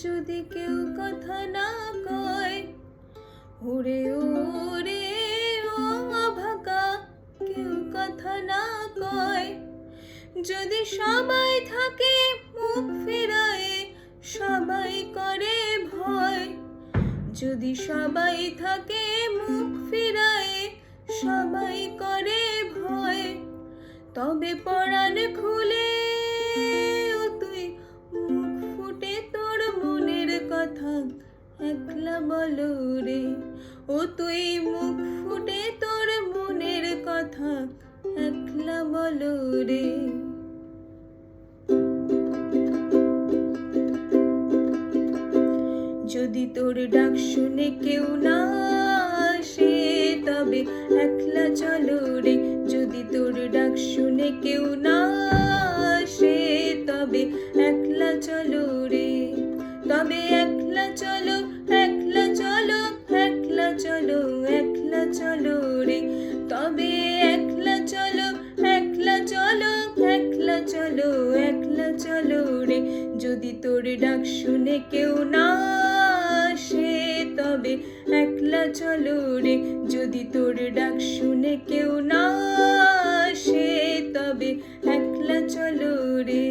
যদি কেউ কথা না কয়, ওরে ওরে ও অভাগা, কেউ কথা না কয়। যদি সবাই থাকে মুখ ফিরায়ে, সবাই করে ভয়। যদি সবাই থাকে মুখ ফিরায়ে, সবাই করে ভয়। তবে পরাণ খুলে ও তুই মুখ ফুটে তোর মনের কথা একলা বলো রে। ও তুই মুখ ফুটে তোর মনের কথা একলা বলো রে। যদি তোর ডাক শুনে কেউ না আসে, তবে একলা চলো রে। যদি তোর ডাক শুনে কেউ না আসে, তবে একলা চলো রে। তবে একলা চলো, একলা চলো, একলা চলো, একলা চলো রে। তবে একলা চলো, একলা চলো, একলা চলো, একলা চলো রে। যদি তোর ডাক শুনে কেউ না আসে, তবে একলা চলো রে। যদি তোর ডাক শুনে কেউ না আসে, তবে একলা চলো রে।